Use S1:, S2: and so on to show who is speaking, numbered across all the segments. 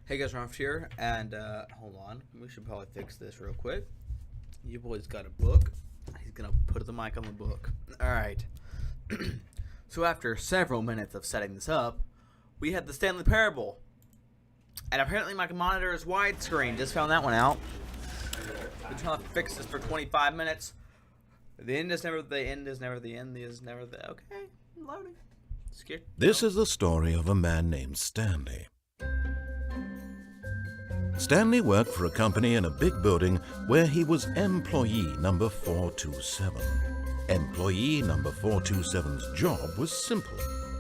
S1: Hey guys, Ron here, and hold on, we should probably fix this real quick. You boys got a book. He's gonna put the mic on the book. Alright. So after several minutes of setting this up, we had the Stanley Parable. And apparently my monitor is widescreen. Just found that one out. Been trying to fix this for 25 minutes. The end is never the end is never the end is never the... Okay, I'm loading. Scared.
S2: This is the story of a man named Stanley. Stanley worked for a company in a big building where he was employee number 427. Employee number 427's job was simple.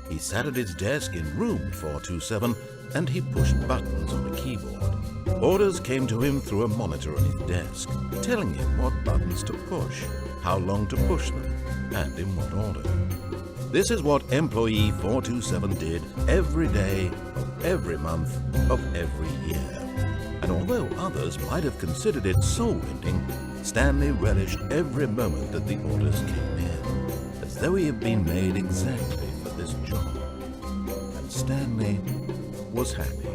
S2: He sat at his desk in room 427 and he pushed buttons on a keyboard. Orders came to him through a monitor on his desk, telling him what buttons to push, how long to push them, and in what order. This is what employee 427 did every day of every month of every year. And although others might have considered it soul-ending, Stanley relished every moment that the orders came in, as though he had been made exactly for this job. And Stanley was happy.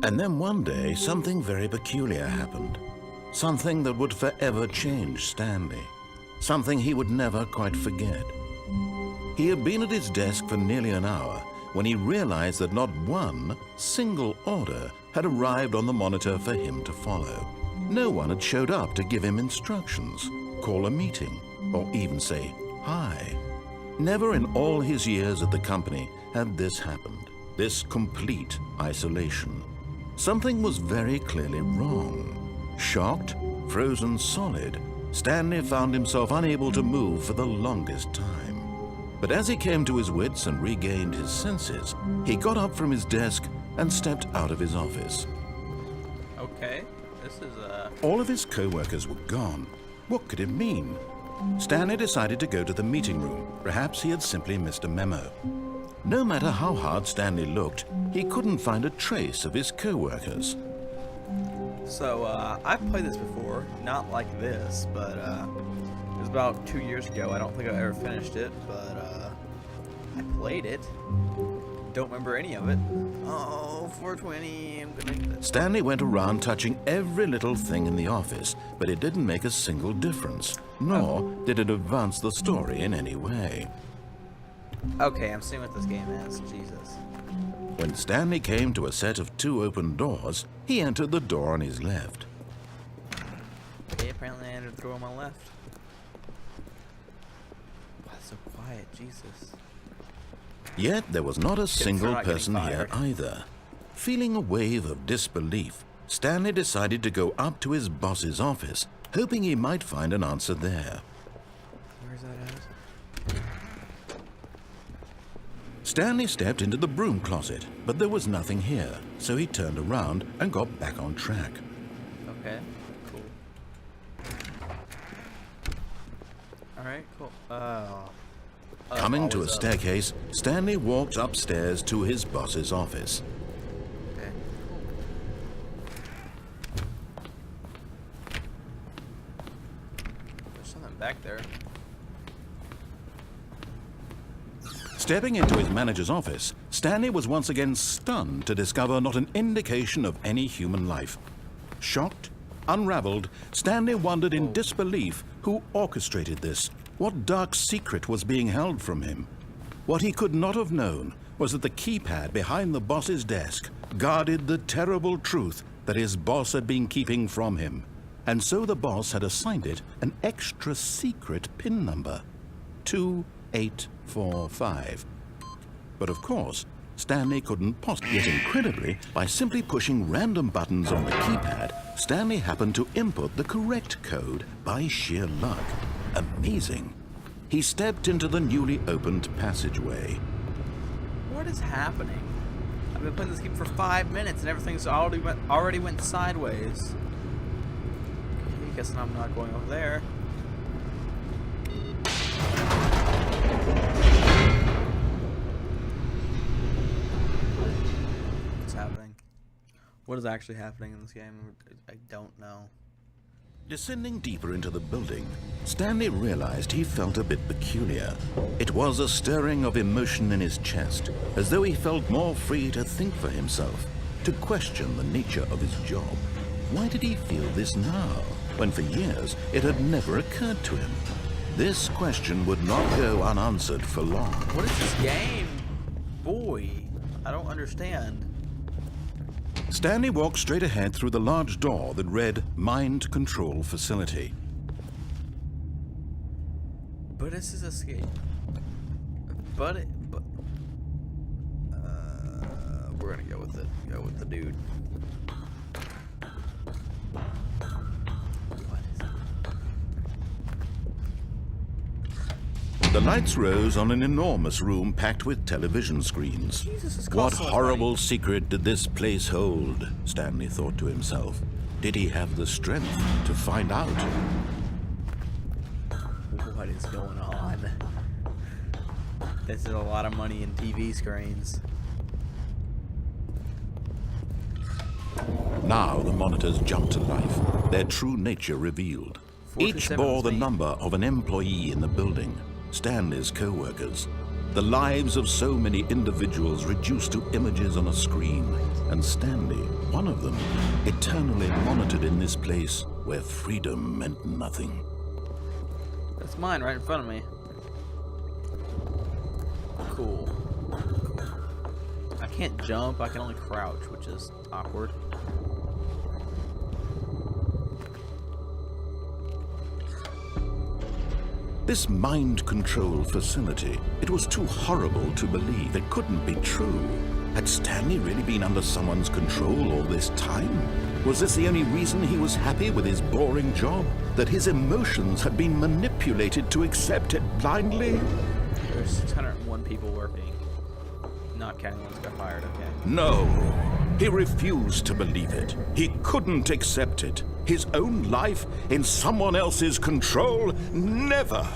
S2: And then one day, something very peculiar happened. Something that would forever change Stanley. Something he would never quite forget. He had been at his desk for nearly an hour when he realized that not one single order had arrived on the monitor for him to follow. No one had showed up to give him instructions, call a meeting, or even say hi. Never in all his years at the company had this happened, this complete isolation. Something was very clearly wrong. Shocked, frozen solid, Stanley found himself unable to move for the longest time. But as he came to his wits and regained his senses, he got up from his desk and stepped out of his office.
S1: Okay, this is
S2: All of his co-workers were gone. What could it mean? Stanley decided to go to the meeting room. Perhaps he had simply missed a memo. No matter how hard Stanley looked, he couldn't find a trace of his co-workers.
S1: So, I've played this before, not like this, but, it was about 2 years ago. I don't think I ever finished it, but, I played it. Don't remember any of it. Oh, 420, I'm gonna...
S2: Stanley went around touching every little thing in the office, but it didn't make a single difference, nor did it advance the story in any way.
S1: Okay, I'm seeing what this game is. Jesus.
S2: When Stanley came to a set of 2 open doors, he entered the door on his left.
S1: Okay, apparently I entered the door on my left. Why it's so quiet? Jesus.
S2: Yet there was not a single
S1: not getting
S2: person here
S1: fired.
S2: either. Feeling a wave of disbelief, Stanley decided to go up to his boss's office, hoping he might find an answer there.
S1: Where's that at?
S2: Stanley stepped into the broom closet, but there was nothing here, so he turned around and got back on track.
S1: Okay, cool. Alright, cool.
S2: Coming to a
S1: always up.
S2: staircase, Stanley walked upstairs to his boss's office.
S1: Okay, there's something back there.
S2: Stepping into his manager's office, Stanley was once again stunned to discover not an indication of any human life. Shocked, unraveled, Stanley wondered in disbelief who orchestrated this, what dark secret was being held from him. What he could not have known was that the keypad behind the boss's desk guarded the terrible truth that his boss had been keeping from him. And so the boss had assigned it an extra secret PIN number, 2845. But of course, Stanley couldn't possibly. Yet incredibly, by simply pushing random buttons on the keypad, Stanley happened to input the correct code by sheer luck. Amazing. He stepped into the newly opened passageway.
S1: What is happening? I've been playing this game for 5 minutes and everything's already went sideways. Okay, guess I'm not going over there. What's happening? What is actually happening in this game? I don't know.
S2: Descending deeper into the building, Stanley realized he felt a bit peculiar. It was a stirring of emotion in his chest, as though he felt more free to think for himself, to question the nature of his job. Why did he feel this now, when for years it had never occurred to him? This question would not go unanswered for long.
S1: What is this game? Boy, I don't understand.
S2: Stanley walked straight ahead through the large door that read Mind Control Facility.
S1: But this is escape. We're gonna go with it. Go with the dude. What is it?
S2: The lights rose on an enormous room packed with television screens.
S1: Jesus, this
S2: What
S1: costs so much
S2: horrible
S1: money.
S2: secret did this place hold? Stanley thought to himself. Did he have the strength to find out?
S1: What is going on? This is a lot of money in TV screens.
S2: Now the monitors jumped to life, their true nature revealed. Each
S1: 427
S2: bore
S1: was
S2: the
S1: me.
S2: number of an employee in the building, Stanley's co-workers. The lives of so many individuals reduced to images on a screen, and Stanley, one of them, eternally monitored in this place where freedom meant nothing.
S1: That's mine right in front of me. Cool. I can't jump, I can only crouch, which is awkward.
S2: This mind control facility, it was too horrible to believe. It couldn't be true. Had Stanley really been under someone's control all this time? Was this the only reason he was happy with his boring job? That his emotions had been manipulated to accept it blindly?
S1: There's 601 people working. Not counting ones who got fired, okay.
S2: No. He refused to believe it. He couldn't accept it. His own life in someone else's control? Never.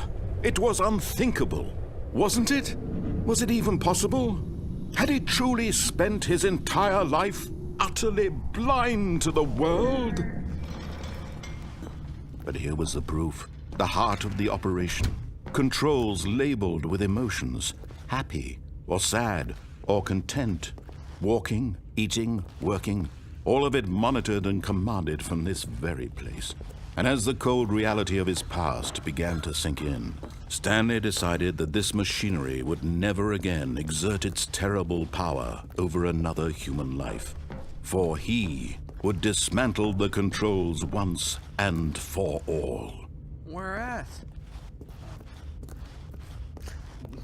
S2: It was unthinkable. Wasn't it? Was it even possible? Had he truly spent his entire life utterly blind to the world? But here was the proof. The heart of the operation. Controls labeled with emotions. Happy or sad or content. Walking, eating, working. All of it monitored and commanded from this very place. And as the cold reality of his past began to sink in, Stanley decided that this machinery would never again exert its terrible power over another human life. For he would dismantle the controls once and for all.
S1: Where at?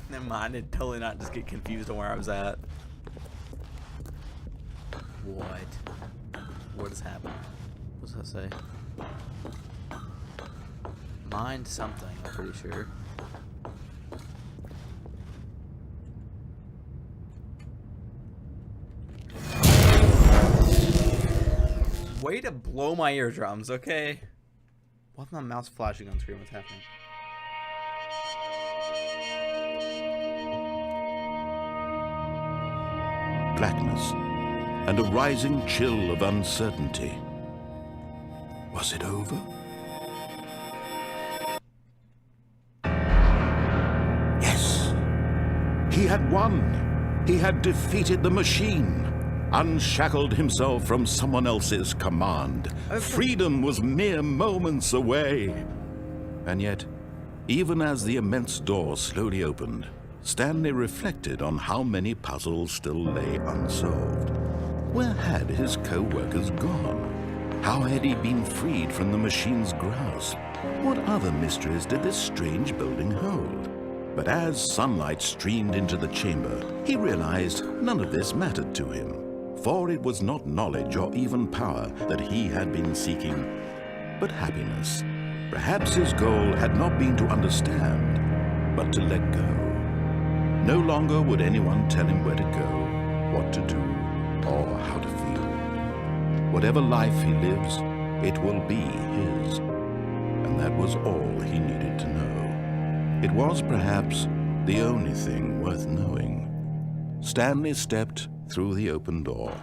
S1: Never mind, I did totally not just get confused on where I was at. What? What has happened? What does that say? Mind something, I'm pretty sure. Way to blow my eardrums, okay? Why's my mouse flashing on screen? What's happening?
S2: Blackness and a rising chill of uncertainty. Was it over? Yes! He had won! He had defeated the machine! Unshackled himself from someone else's command. Freedom was mere moments away. And yet, even as the immense door slowly opened, Stanley reflected on how many puzzles still lay unsolved. Where had his co-workers gone? How had he been freed from the machine's grasp? What other mysteries did this strange building hold? But as sunlight streamed into the chamber, he realized none of this mattered to him. For it was not knowledge or even power that he had been seeking, but happiness. Perhaps his goal had not been to understand, but to let go. No longer would anyone tell him where to go, what to do, or how to feel. Whatever life he lives, it will be his. And that was all he needed to know. It was perhaps the only thing worth knowing. Stanley stepped through the open door.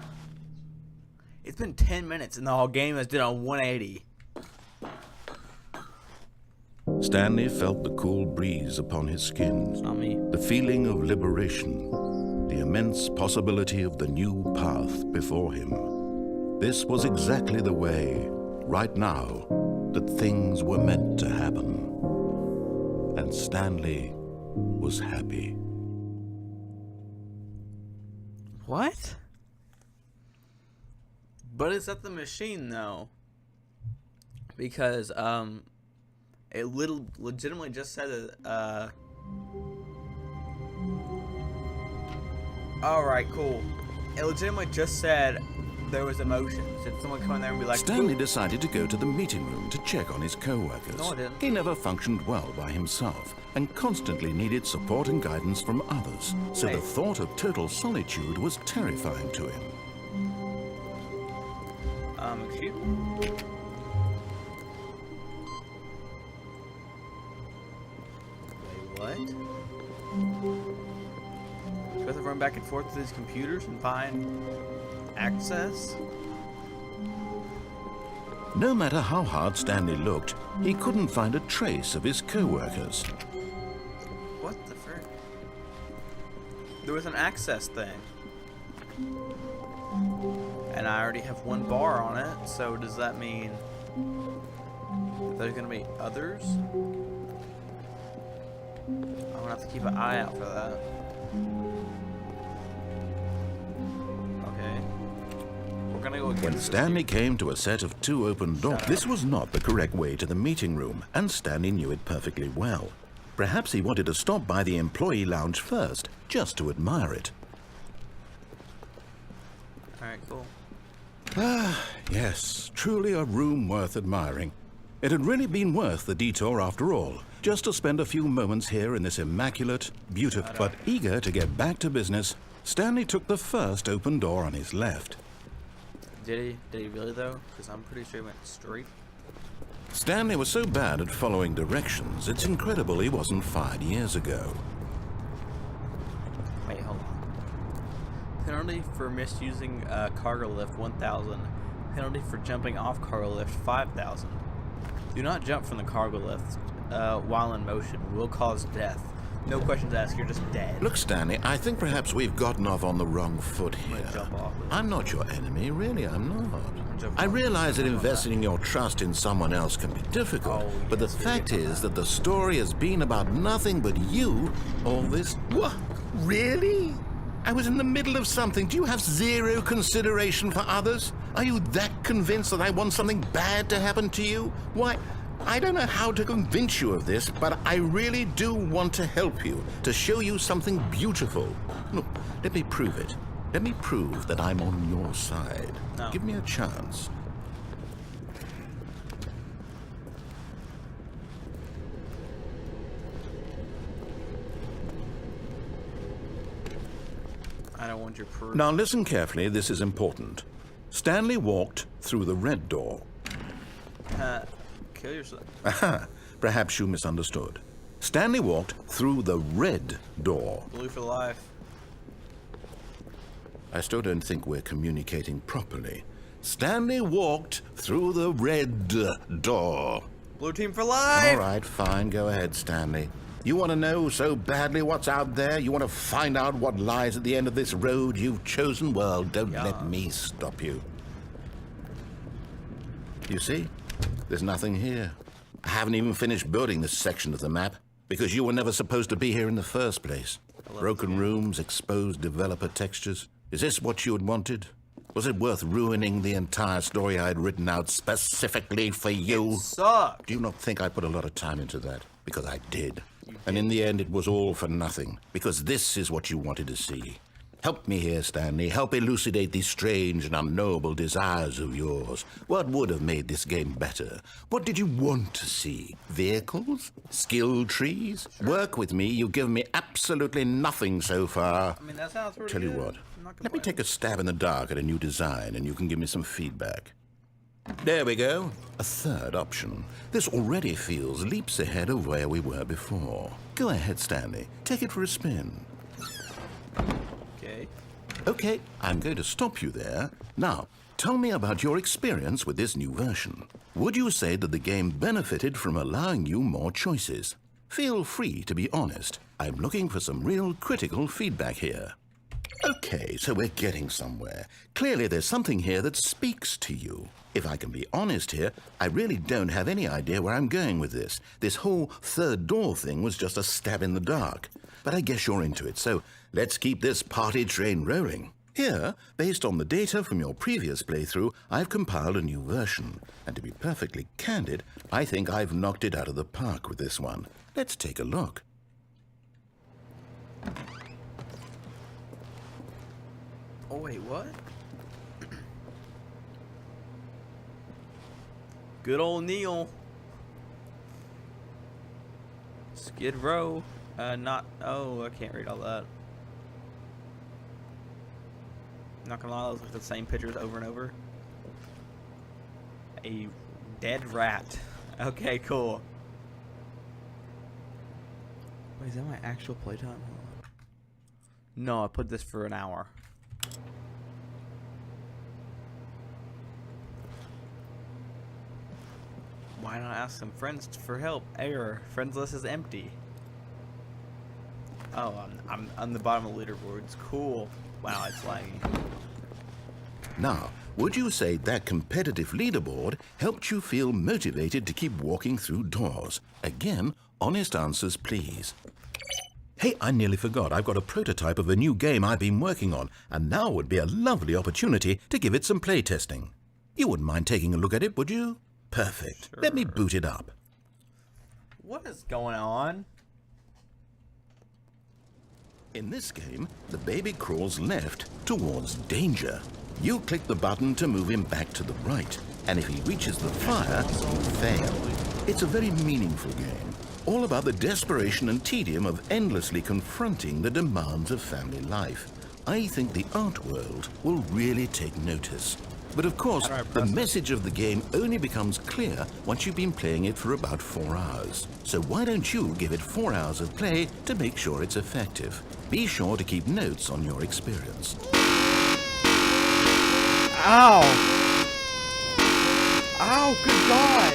S1: It's been 10 minutes and the whole game has done a 180.
S2: Stanley felt the cool breeze upon his
S1: It's
S2: skin,
S1: not me.
S2: the feeling of liberation, the immense possibility of the new path before him. This was exactly the way, right now, that things were meant to happen. And Stanley was happy.
S1: What? But it's at the machine though. Because it legitimately just said that alright, cool. It legitimately just said there was emotions. Did someone come in there and be like,
S2: Stanley
S1: "Boop."
S2: decided to go to the meeting room to check on his co-workers.
S1: No, I didn't.
S2: He never functioned well by himself and constantly needed support and guidance from others, so
S1: Hey.
S2: the thought of total solitude was terrifying to him.
S1: Excuse me? Wait, what? Do I have to run back and forth to these computers and find access?
S2: No matter how hard Stanley looked, he couldn't find a trace of his co-workers.
S1: What the frick? There was an access thing. And I already have one bar on it, so does that mean that there's gonna be others? I'm gonna have to keep an eye out for that. Okay. We're gonna go against
S2: When
S1: this
S2: Stanley
S1: dude.
S2: came to a set of 2 open doors, this was not the correct way to the meeting room, and Stanley knew it perfectly well. Perhaps he wanted to stop by the employee lounge first, just to admire it.
S1: Alright, cool.
S2: Yes, truly a room worth admiring. It had really been worth the detour after all, just to spend a few moments here in this immaculate, beautiful... But eager to get back to business, Stanley took the first open door on his left.
S1: Did he? Did he really though? Because I'm pretty sure he went straight.
S2: Stanley was so bad at following directions, it's incredible he wasn't fired years ago.
S1: Wait, hold on. Penalty for misusing cargo lift 1,000. Penalty for jumping off cargo lift 5,000. Do not jump from the cargo lift while in motion. Will cause death. No questions asked. You're just dead.
S2: Look, Stanley, I think perhaps we've gotten off on the wrong foot
S1: I'm
S2: here.
S1: gonna jump off.
S2: I'm not your enemy, really, I'm not.
S1: jump
S2: I
S1: off.
S2: realize that investing your trust in someone else can be difficult,
S1: Oh,
S2: but the
S1: yes, you're
S2: fact
S1: getting
S2: is that the story has been about nothing but you all this... What? Really? I was in the middle of something. Do you have zero consideration for others? Are you that convinced that I want something bad to happen to you? Why, I don't know how to convince you of this, but I really do want to help you, to show you something beautiful. Look, let me prove it. Let me prove that I'm on your side.
S1: No.
S2: Give me a chance.
S1: I don't want your proof.
S2: Now listen carefully, this is important. Stanley walked through the red door.
S1: Kill yourself.
S2: Aha, perhaps you misunderstood. Stanley walked through the red door.
S1: Blue for life.
S2: I still don't think we're communicating properly. Stanley walked through the red door.
S1: Blue team for life.
S2: All right, fine, go ahead, Stanley. You want to know so badly what's out there? You want to find out what lies at the end of this road you've chosen? Well, don't
S1: Yeah.
S2: let me stop you. You see? There's nothing here. I haven't even finished building this section of the map because you were never supposed to be here in the first place. Broken rooms, exposed developer textures. Is this what you had wanted? Was it worth ruining the entire story I had written out specifically for you?
S1: Suck.
S2: Do you not think I put a lot of time into that? Because I did. And in the end, it was all for nothing. Because this is what you wanted to see. Help me here, Stanley. Help elucidate these strange and unknowable desires of yours. What would have made this game better? What did you want to see? Vehicles? Skill trees?
S1: Sure.
S2: Work with me. You've given me absolutely nothing so far.
S1: I mean, that sounds pretty
S2: Tell you
S1: good.
S2: what.
S1: I'm not
S2: Let me
S1: complaining.
S2: take a stab in the dark at a new design, and you can give me some feedback. There we go. A third option. This already feels leaps ahead of where we were before. Go ahead, Stanley. Take it for a spin.
S1: Okay.
S2: Okay, I'm going to stop you there. Now, tell me about your experience with this new version. would you say that the game benefited from allowing you more choices? Feel free to be honest. I'm looking for some real critical feedback here. Okay, so we're getting somewhere. Clearly there's something here that speaks to you. If I can be honest here, I really don't have any idea where I'm going with this. This whole third door thing was just a stab in the dark. But I guess you're into it, so let's keep this party train rolling. Here, based on the data from your previous playthrough, I've compiled a new version. And to be perfectly candid, I think I've knocked it out of the park with this one. Let's take a look.
S1: Oh, wait, what? Good old Neil. Skid Row. Oh, I can't read all that. Not gonna lie, those look the same pictures over and over. A dead rat. Okay, cool. Wait, is that my actual playtime? No, I put this for an hour. Why not ask some friends for help? Error. Friends list is empty. Oh, I'm on the bottom of the leaderboard. It's cool. Wow, it's laggy.
S2: Now, would you say that competitive leaderboard helped you feel motivated to keep walking through doors? Again, honest answers, please. Hey, I nearly forgot. I've got a prototype of a new game I've been working on, and now would be a lovely opportunity to give it some playtesting. You wouldn't mind taking a look at it, would you? Perfect.
S1: Sure.
S2: Let me boot it up.
S1: What is going on?
S2: In this game, the baby crawls left towards danger. You click the button to move him back to the right, and if he reaches the fire, fail. It's a very meaningful game, all about the desperation and tedium of endlessly confronting the demands of family life. I think the art world will really take notice. But of course, the message of the game only becomes clear once you've been playing it for about 4 hours. So why don't you give it 4 hours of play to make sure it's effective? Be sure to keep notes on your experience.
S1: Ow! Ow, good God!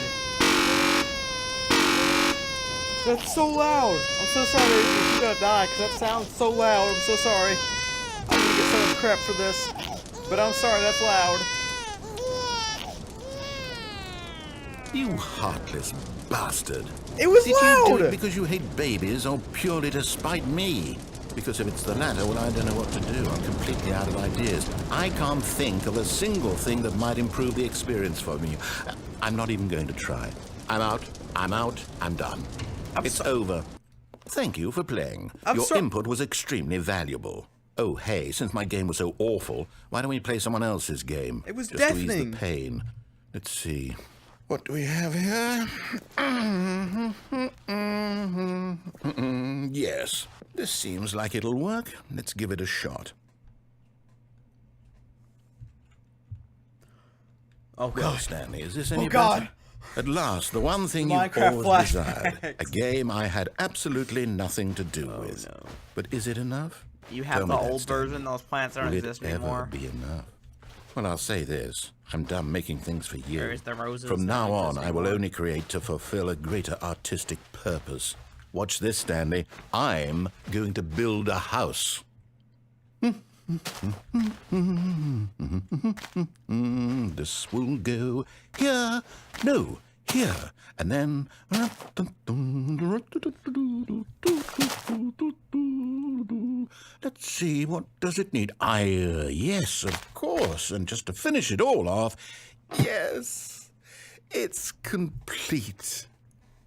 S1: That's so loud! I'm so sorry if you're gonna die, because that sounds so loud. I'm so sorry. I'm gonna get so much crap for this. But I'm sorry, that's loud.
S2: You heartless bastard.
S1: It was
S2: Did
S1: loud!
S2: you do it because you hate babies or purely to spite me? Because if it's the latter, well, I don't know what to do. I'm completely out of ideas. I can't think of a single thing that might improve the experience for me. I'm not even going to try. I'm out. I'm done. It's over. Thank you for playing. Your input was extremely valuable. Oh, hey, since my game was so awful, why don't we play someone else's game?
S1: It was
S2: just
S1: deafening.
S2: to ease the pain. Let's see. What do we have here? Yes, this seems like it'll work. Let's give it a shot.
S1: Oh, God.
S2: Well, Stanley, is this any
S1: God.
S2: better? At last, the one thing
S1: The
S2: you've
S1: Minecraft
S2: always desired.
S1: flashbacks.
S2: A game I had absolutely nothing to do with.
S1: No.
S2: But is it enough?
S1: You have
S2: Tell
S1: the
S2: me that,
S1: old
S2: Stanley.
S1: version, those plants don't
S2: Will
S1: exist
S2: it ever
S1: anymore.
S2: be enough? Well, I'll say this. I'm done making things for you.
S1: There's the roses
S2: From now
S1: don't
S2: on,
S1: exist
S2: I will
S1: anymore.
S2: only create to fulfill a greater artistic purpose. Watch this, Stanley. I'm going to build a house. This will go here. No, here. And then... Let's see, what does it need? Yes, of course. And just to finish it all off, yes, it's complete.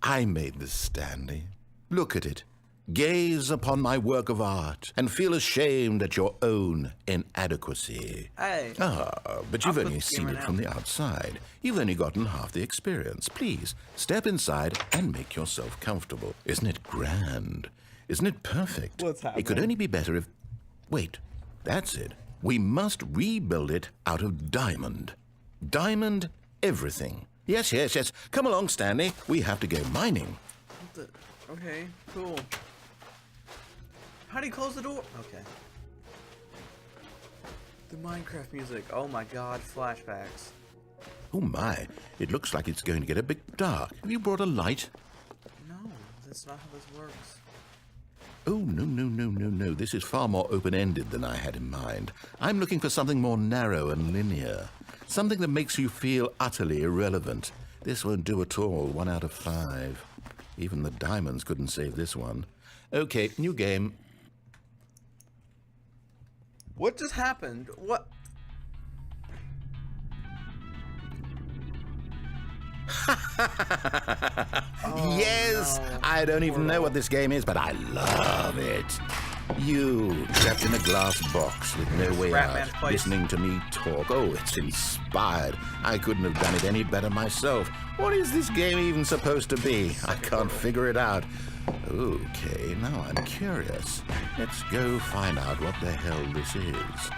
S2: I made this, Stanley. Look at it. Gaze upon my work of art and feel ashamed at your own inadequacy.
S1: Hey.
S2: But you've
S1: I'll put
S2: only
S1: the
S2: seen
S1: camera
S2: it from the outside. You've only gotten half the experience. Please, step inside and make yourself comfortable. Isn't it grand? Isn't it perfect?
S1: What's happening?
S2: It could only be better if... Wait, that's it. We must rebuild it out of diamond. Diamond everything. Yes. Come along, Stanley. We have to go mining.
S1: Okay, cool. How do you close the door? Okay. The Minecraft music. Oh my God, flashbacks.
S2: Oh my, it looks like it's going to get a bit dark. Have you brought a light?
S1: No, that's not how this works.
S2: Oh, no. This is far more open-ended than I had in mind. I'm looking for something more narrow and linear. Something that makes you feel utterly irrelevant. This won't do at all. 1 out of 5. Even the diamonds couldn't save this one. Okay, new game.
S1: What just happened? What?
S2: Yes!
S1: No.
S2: I don't even know what this game is, but I love it. You, trapped in a glass box with no way out, listening to me talk. Oh, it's inspired. I couldn't have done it any better myself. What is this game even supposed to be? I can't figure it out. Okay, now I'm curious. Let's go find out what the hell this is.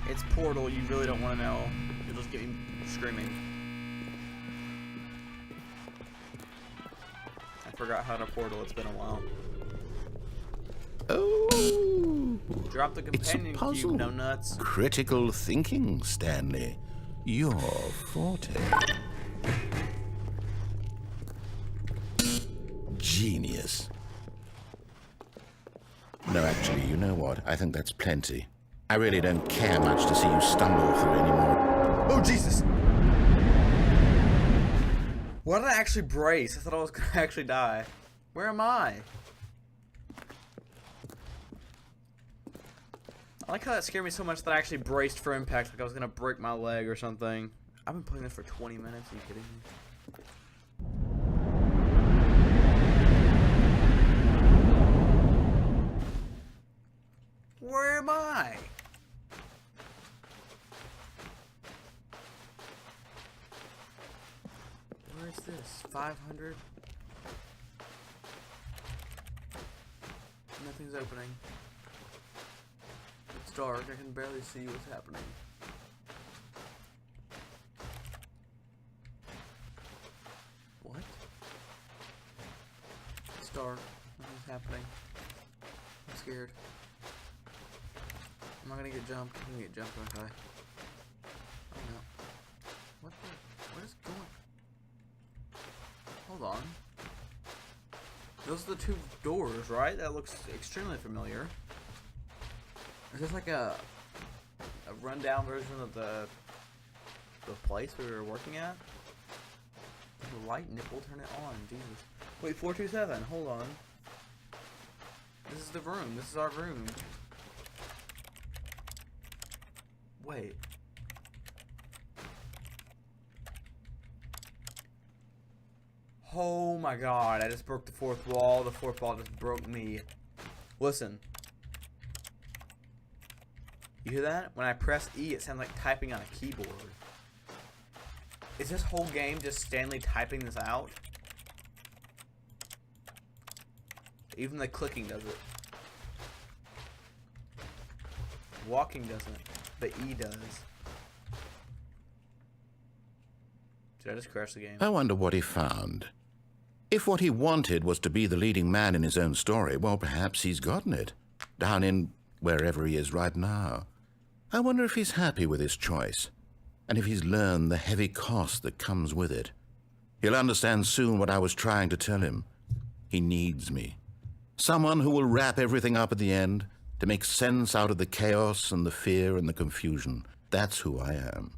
S1: It's Portal. You really don't want to know. You'll just get me screaming. I forgot how to Portal. It's been a while.
S2: Oh!
S1: Drop the companion cube, no nuts.
S2: Critical thinking, Stanley. Your forte. Genius. No, actually, you know what? I think that's plenty. I really don't care much to see you stumble through anymore.
S1: Oh, Jesus! Why did I actually brace? I thought I was gonna actually die. Where am I? I like how that scared me so much that I actually braced for impact, like I was gonna break my leg or something. I've been playing this for 20 minutes, are you kidding me? Where am I? Where is this? 500? Nothing's opening. It's dark, I can barely see what's happening. What? It's dark, nothing's happening. I'm scared. I'm not gonna get jumped. I'm gonna get jumped, aren't I? Oh no. What is going? Hold on. Those are the 2 doors, right? That looks extremely familiar. Is this like a rundown version of the place we were working at? The light nipple, turn it on, Jesus. Wait, 427, hold on. This is the room, this is our room. Wait. Oh my god, I just broke the 4th wall. The 4th wall just broke me. Listen. You hear that? When I press E, it sounds like typing on a keyboard. Is this whole game just Stanley typing this out? Even the clicking does it. Walking doesn't, but E does. Did I just crash the game?
S2: I wonder what he found. If what he wanted was to be the leading man in his own story, well, perhaps he's gotten it. Down in wherever he is right now. I wonder if he's happy with his choice, and if he's learned the heavy cost that comes with it. He'll understand soon what I was trying to tell him. He needs me. Someone who will wrap everything up at the end, to make sense out of the chaos and the fear and the confusion. That's who I am.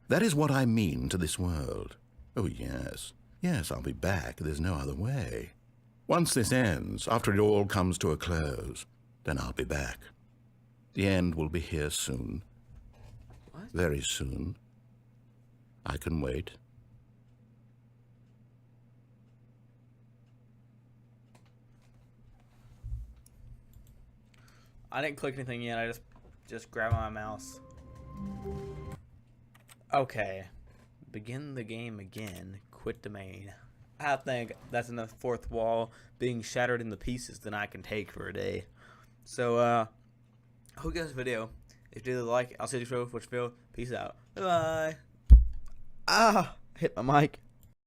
S2: That is what I mean to this world. Oh, yes. Yes, I'll be back. There's no other way. Once this ends, after it all comes to a close, then I'll be back. The end will be here soon.
S1: What?
S2: Very soon. I can wait.
S1: I didn't click anything yet. I just grabbed my mouse. Okay. Begin the game again. Quit domain. I think that's enough 4th wall being shattered into pieces than I can take for a day. So, I hope you guys video. If you did like it, I'll see you next video. Peace out. Bye. Ah! Hit my mic.